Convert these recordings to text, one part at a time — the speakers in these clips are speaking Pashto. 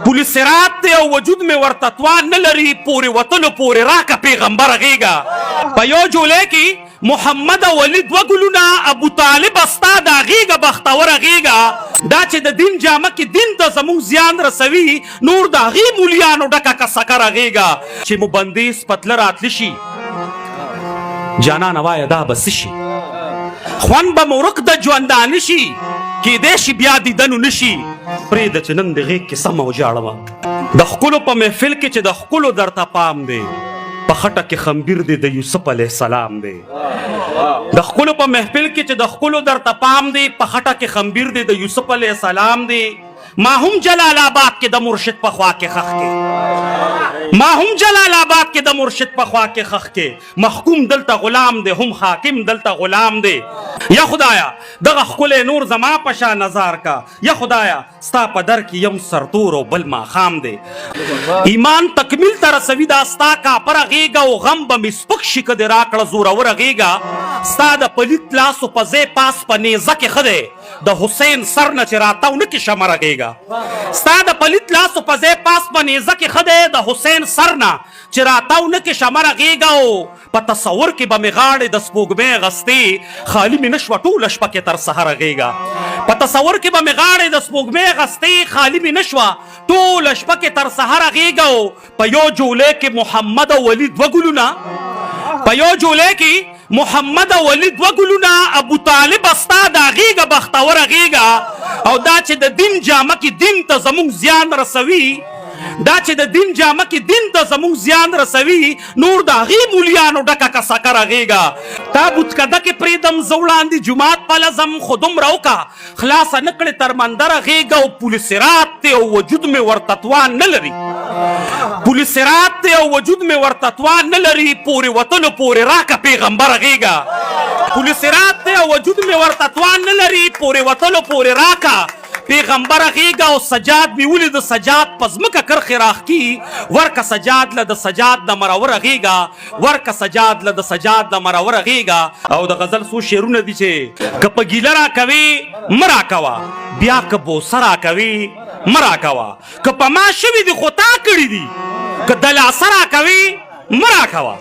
پولیس سرات دی او وجود می ورته توان نه لري پورې وتلو پورې راکه پیغمبر غېږه په یو جولای کې محمد ولی دوه ګلونه ابو طالب ستا د غېږه بختوره غېږه دا چې د دین جامه کې دین ته زموږ زیان رسوي نور د هغې مولیانو ډکه کسکره غېږه چې مو بندیز پتله راتلی شي جانانه وایه دا به څه شي خوند به مو ورک د ژوندانه شي کیدای شي بیا دیدنو نشي پرېږده چې نن د غېږ کې سمه وژاړمه د ښکلو په محفل کې چې د ښکلو درته پام دی په خټه کې خمبیر دی د یوسف علیه السلام دی د ښکلو په محفل کې چې د ښکلو درته پام دی په خټه کې خمبیر دی د یوسف علیه السلام دی ما هم جلال آباد کې د مرشد په خوا کې خښ کې ما هم جلال آباد کې د مرشد په خوا کې خښ کې محکوم دلته غلام دی هم حاکم دلته غلام دی یا خدایا دغه ښکلی نور زما په شا نظر کا یا خدایا ستا په در کې یم سرتور او بل ماښام دی ایمان تکمیل ته رسوي دا ستا کاپره غېږه او غم به مې سپک شي که دې راکړه زوروره غېږه ستا د پلیت لاسو په ځای پاس په نیزه کې ښه دی د حسین سر نه چې راتاو نه کې شمره غېږه ستا د پلیت لاسو په ځای پاس په نیزه کې ښه دی د حسین سر نه چې راتاو نه کې شمره غېږه او په تصور کې به مې غاړې د سپوږمۍ غستې خالي مې نه شوه ټوله شپه کې تر سهره غېږه په تصور کې به مې غاړې د سپوږمۍ غستې خالي مې نه شوه ټوله شپه کې تر سهره غېږه او په یو جولای کې محمد او ولي دوه ګلونه په یو جولای کې محمد ولی دوه ګلونه ابو طالب ستا د غېږه بختوره غېږه او دا چې د دین جامه کې دین ته زموږ زیان رسوي دا چې د دین جامه کې دین ته زموږ زیان رسوي نور د هغې مولیانو ډکه کسکره غېږه تا بوتکده کې پرېږدم زه وړاندې جومات په لزم خو دومره وکړه خلاصه نه کړې تر مندره غېږه او پولیس سرات دی او وجود مې ورته توان نه لري پولیس سرات دی او وجود مې ورته توان نه لري پورې وتلو پورې راکه پیغمبر غېږه پولیس سرات دی او وجود مې ورته توان نه لري پورې وتلو پورې راکه پیغمبر غېږه او سجاد مې ولید سجاد په ځمکه کرښې راښکي ورکه سجاد له د سجاد د مروره غېږه ورکه سجاد له د سجاد د مروره غېږه او د غزل څو شعرونه دي چې که په ګیله راکوې مه راکوه بیا که بوسه راکوې مه راکوه که په ما شوي دي خو تا کړي دي که د لاسه راکوې مه راکوه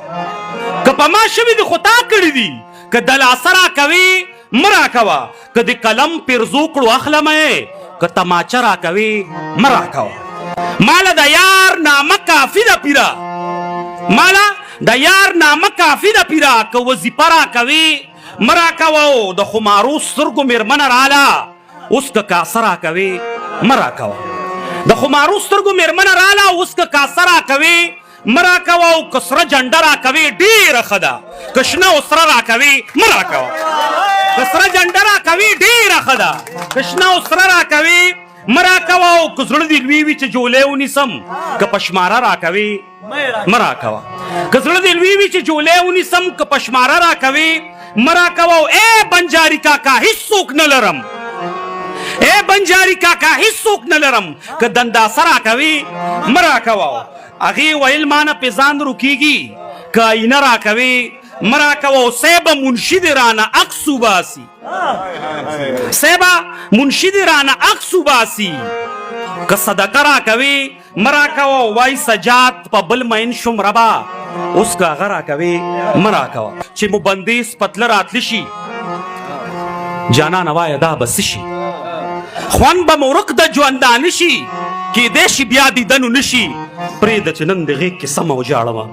که په ما شوي دي خو تا کړي دي که د لاسه راکوې مه راکوه که د قلم پیرزو کړو اخلمه یې که تماچه راکوې مه راکوه ماله د یار نامه کافي ده پیره ماله د یار نامه کافي ده پیره که وظیفه راکوې مه راکوه او د خمارو سترګو مېرمنه راله اوس که کاسه راکوې مه راکوه د خمارو سترګو مېرمنه راله اوس که کاسه راکوې مه راکوه او که سره جنډه راکوې ډېره ښه ده که شنه او سره راکوې مه راکوه که سره جنډه راکوې ډېره ښه ده که شنه او سره راکوې مه راکوه او که زړه دې لوی وي چې جولۍ ونیسم که پشماره راکوې مه راکوه که زړه دې لوی وي چې جولۍ ونیسم که پشماره راکوې مه راکوه او ای بنجاري کاکا هېڅوک نه لرم ای بنجاري کاکا هېڅوک نه لرم که دنداسه راکوې مه راکوه هغې ویل ما نه پې ځان روکېږي که آینه راکوې مه راکوه او صیبه منشي دې رانه عکس وباسي صیبه منشي دې رانه عکس وباسي که صدقه راکوې مه راکوه وایي سجاد په بل مین شوم ربا اوس که هغه راکوې مه راکوه چې مو بندیز پتله راتلی شي جانانه وایه دا به څه شي خوند به مو ورک د ژوندانه شي کیدای شي بیا دیدنو نشي پرېږده چې نن د غېږ کې سمه وژاړمه